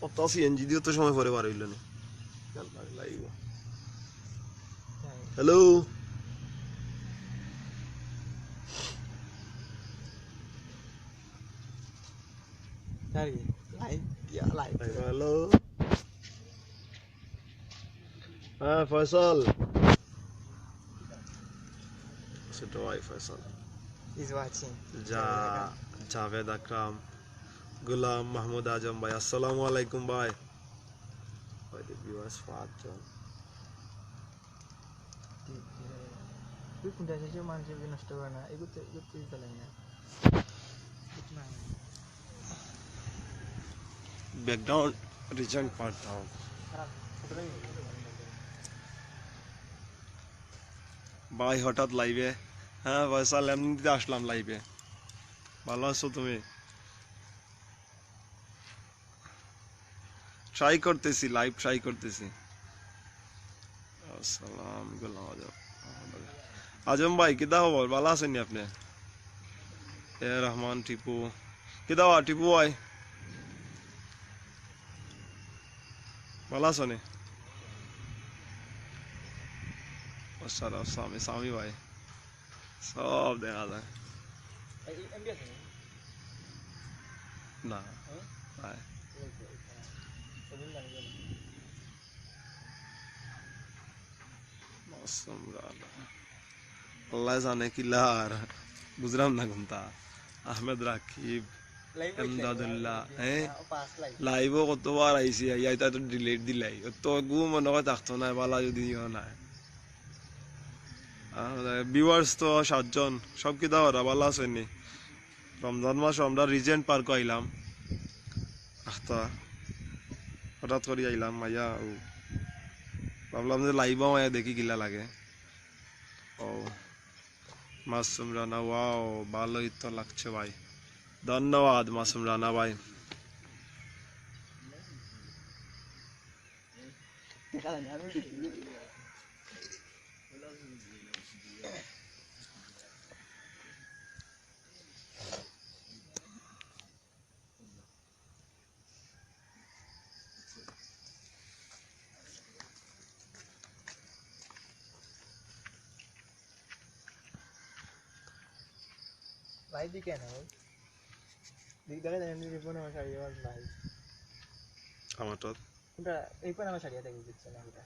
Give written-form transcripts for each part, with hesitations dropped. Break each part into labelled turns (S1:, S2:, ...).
S1: কত সিএনজি দিও তো সময় পরে বার হইল না হ্যালো হ্যালো হ্যাঁ ফয়সাল সেটা ভাই ফয়সাল
S2: is watching.
S1: জাভেদ আকরাম গোলাম মাহমুদ আজম ভাই আসসালামু আলাইকুম ভাই ভিউয়ার্স 5 জন
S2: তুই কোনটা এসেছিস মানুষের নষ্ট করে না এগুলো চলে না
S1: ব্যাকগ্রাউন্ড রিজেন্ট পার্ট দাও ভাই হঠাৎ লাইভে হ্যাঁ ফয়সাল এমনিতে আসলাম লাইভে ভালো আছো তুমি ট্রাই করতেছি লাইভ ট্রাই করতেছি আসসালাম গোলাম আজম ভাই কিদা খবর ভালো আছেন আপনি এ রহমান টিপু কিদা টিপু ভাই ভালো আছো নি স্বামী স্বামী ভাই সব দেখা যায় না ভাই আল্লাহ জানে কিলার বুঝলাম না ঘুমতা আহমেদ রাকিব এমদাদুল্লাহ হ্যাঁ লাইভও কতবার আইসি আইতা তো ডিলেট দিলাই তো গু মনে হয় থাকতো না বালা যদি নাই ভিউয়ার্স তো 7 জন সব কি দাওরা ভালো আছেন রমজান মাস আমরা রিজেন্ট পার্ক আইলাম আখতা হঠাৎ করে আইলাম মাইয়া ভাবলাম যে লাইভও মায়া দেখি কিলা লাগে ও মাসুম রানা ওয়াও ভালোই তো লাগছে ভাই ধন্যবাদ মাসুম রানা ভাই
S2: ভাই দিকে না ভাই দিক দেখে দেখেন দিকে ফোন আমার সারিয়ে বাস ভাই
S1: আমার তো
S2: কোনটা এই ফোন আমার সারিয়ে দেখে দিচ্ছে না এটা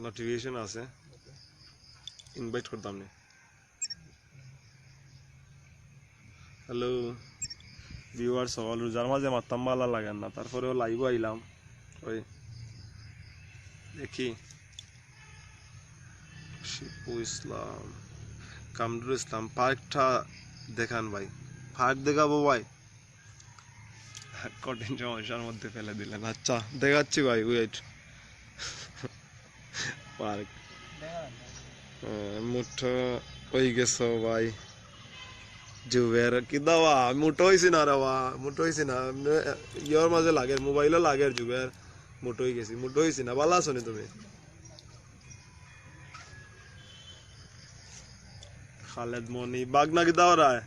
S1: নোটিফিকেশন আছে ইনভাইট করতাম নি হ্যালো ভিউয়ার্স সকল যার মাঝে মারতাম ভালো লাগেন না তারপরেও লাইভ আইলাম ওই দেখি শিপু ইসলাম কামরুল ইসলাম পার্কটা দেখান ভাই পার্ক দেখাবো ভাই কঠিন সমস্যার মধ্যে ফেলে দিলেন আচ্ছা দেখাচ্ছি ভাই ওয়েট পার্ক মুঠো হয়ে গেছো ভাই জুবের কি দাওয়া মুঠো হয়েছি না রাওয়া মুঠো হয়েছি না ইয়র মাঝে লাগে মোবাইলও লাগে জুবের মুঠো হয়ে গেছি মুঠো হয়েছি না ভালো আছো নি তুমি খালেদ মনি বাগনা কি দাও রায়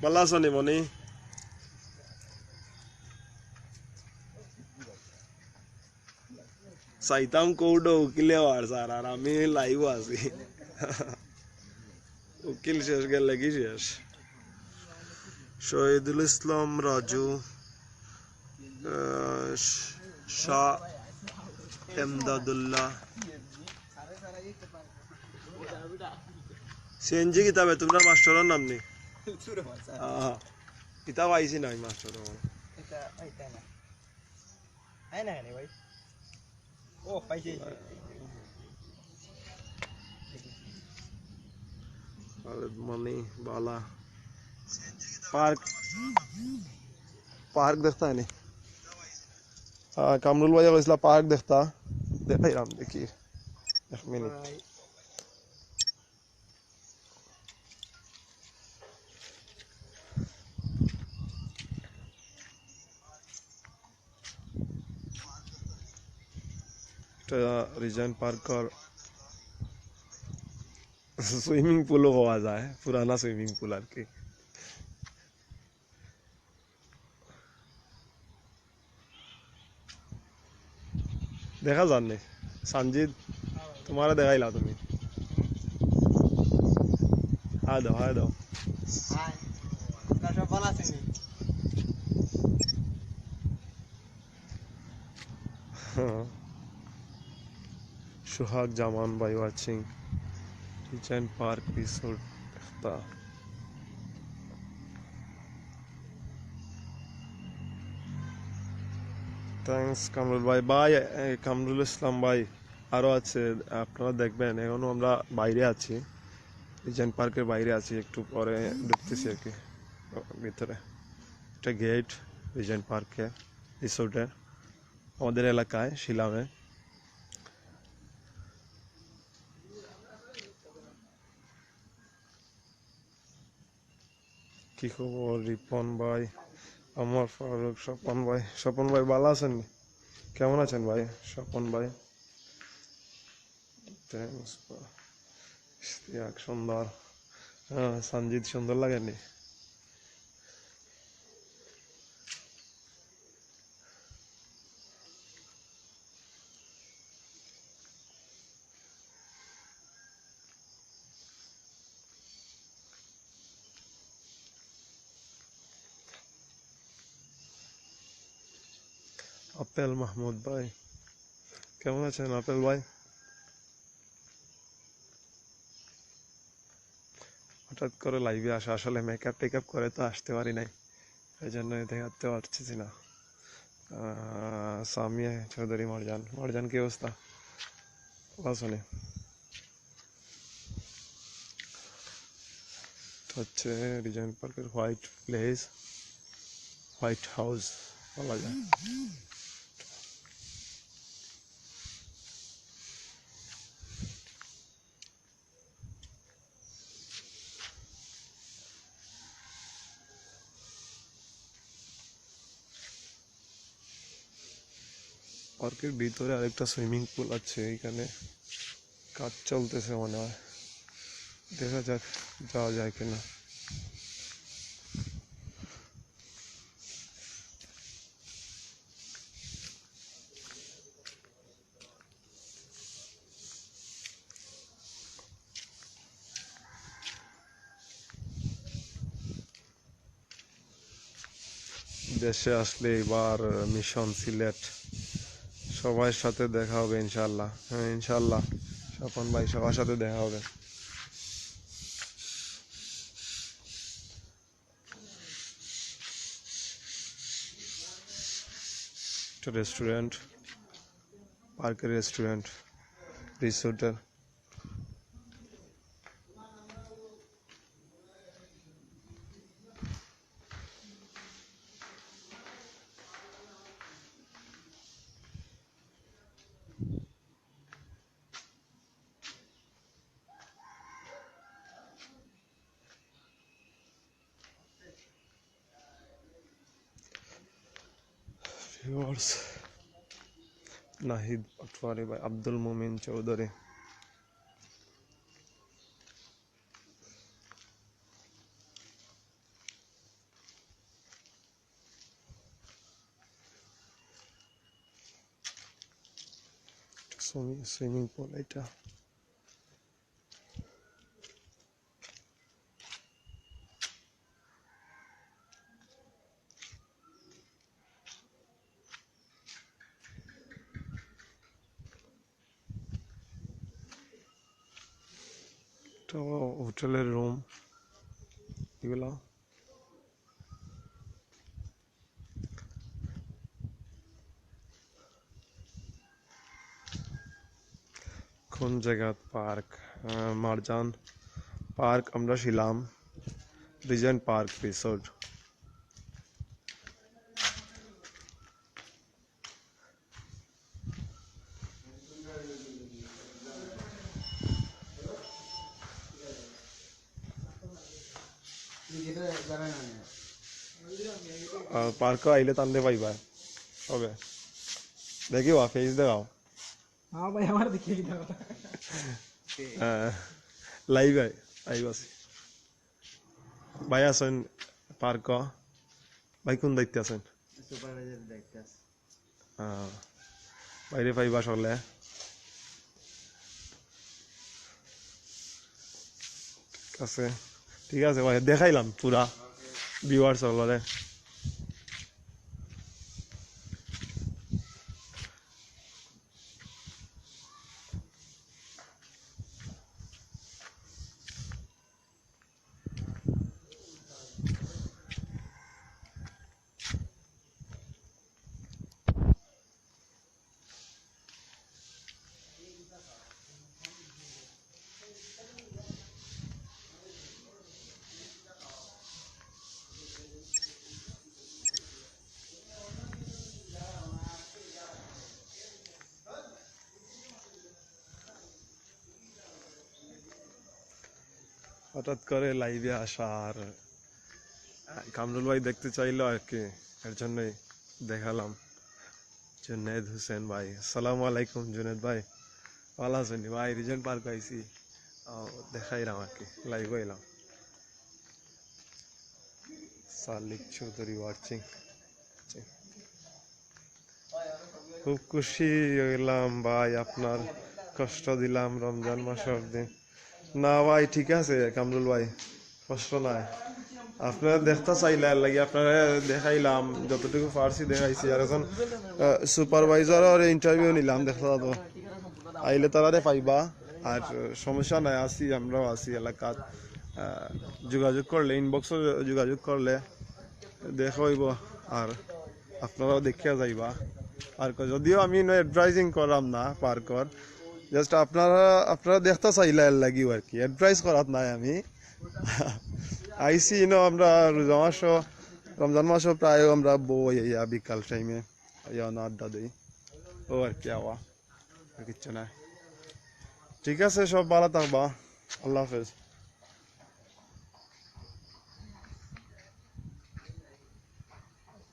S1: ভালো আছো নি মনি চাইতাম কৌটো উকিলে আর স্যার আর আমি লাইভ আছি উকিল শেষ গেলে কি শেষ শহীদুল ইসলাম রাজু শাহ এমদাদুল্লাহ সিএনজি কিতাবে তোমরা মাস্টারের নাম নেই কিতাব আইসি নাই মাস্টার
S2: এটা আইতা না আই না রে ভাই ও পাইছে
S1: খালেদ মনি বালা पार्क पार्क देखता है नहीं हाँ कामरुल भाई इसला पार्क देखता देखा ही राम देखिए 1 मिनट रिजन पार्क और स्विमिंग पूल हुआ जाए पुराना स्विमिंग पूल आर के দেখা যাননি সঞ্জিত তোমারে দেখাইলা তুমি হায় দাও
S2: হাই আপনারা সব ভালো আছেন নি?
S1: Suhag Jaman by watching Regent Park Resort Ifta. Thanks Kamrul ভাই বাই কামরুল ইসলাম ভাই আরও আছে আপনারা দেখবেন এখনও আমরা বাইরে আছি রিজেন্ট পার্কের বাইরে আছি একটু পরে ঢুকতেছি আর কি ভিতরে একটা গেট রিজেন্ট পার্কে রিসোর্টের আমাদের এলাকায় শিলামে কি খবর রিপন ভাই আমার ফারুক স্বপন ভাই ভালো আছেন কেমন আছেন ভাই স্বপন ভাই থ্যাংকস সুন্দর হ্যাঁ সঞ্জিত সুন্দর লাগেনি আপেল মাহমুদ ভাই কেমন আছেন আপেল ভাই হঠাৎ করে লাইভে আসা আসলে মেকআপ টেকআপ করে তো আসতে পারি নাই এই জন্য দেখাতে পারছি না সামিয়া চৌধুরী মরজান কি অবস্থা আসলে হচ্ছে রিজেন্ট পার্কের হোয়াইট হাউস বলা যায় পার্কের ভিতরে আরেকটা সুইমিং পুল আছে এখানে কাজ চলতেছে মনে হয় দেখা যাক যাওয়া যায় কিনা দেশে আসলে এবার মিশন সিলেট সবার সাথে দেখা হবে ইনশাল্লাহ হ্যাঁ ইনশাল্লাহ স্বপন ভাই সবার সাথে দেখা হবে একটা রেস্টুরেন্ট পার্কের রেস্টুরেন্ট রিসোর্টের ভিউয়ার্স নাহিদ পাটোয়ারি ভাই আব্দুল মুমিন চৌধুরী সুইমিং পুল এটা হোটেলের রুম এগুলো কোন জায়গা পার্ক মারজান পার্ক আমরা ছিলাম রিজেন্ট পার্ক রিসোর্ট পার্ক আইলে টানতে পাইবা হবে দেখিও ফেস দেখাও
S2: হ্যাঁ ভাই আমার দেখিয়ে দাও
S1: লাইভ আইব আছে ভাই আছেন পার্ক ভাই কোন দায়িত্বে আছেন
S2: সুপারভাইজার দেখতে আছে
S1: বাইরে পাইবা চলে আছে ঠিক আছে ভাই দেখাইলাম পুরা ভিউয়ার্স হলরে হঠাৎ করে লাইভে আসা আর কামরুল ভাই দেখতে চাইলো আর কি এর জন্যই দেখালাম জুনেদ হোসেন ভাই আসসালামু আলাইকুম জুনেদ ভাই ভালো আছেন ভাই রিজেন্ট পার্ক আইছি দেখাইলাম আর কি লাইভ হইলাম সালিক চৌধুরী ওয়াচিং খুব খুশি হইলাম ভাই আপনার কষ্ট দিলাম রমজান মাসের দিন না ভাই ঠিক আছে কামরুল ভাই কষ্ট নাই আপনারা দেখতে চাইলে লাগে আপনারা দেখাইলাম যতটুকু পারছি দেখাইছি আর এখন সুপারভাইজার ইন্টারভিউ নিলাম দেখতে তো আইলে তারা পাইবা আর সমস্যা নাই আছি আমরাও আছি এলাকাত যোগাযোগ করলে ইনবক্সও যোগাযোগ করলে দেখা হইব আর আপনারাও দেখিয়া যাইবা আর যদিও আমি অ্যাডভাইজিং করাম না পার্কর জাস্ট আপনারা দেখতে চাইলে লাগিও আর কি অ্যাডভাইস করাত নাই আমি আইসি আমরা রোজা মাসও রমজান মাসও প্রায় আমরা বই ইয়া বিকাল টাইমে ইয়া আড্ডা দিই ও আর কি আওয়া কিচ্ছু নাই ঠিক আছে সব ভালো থাকবা আল্লাহ হাফেজ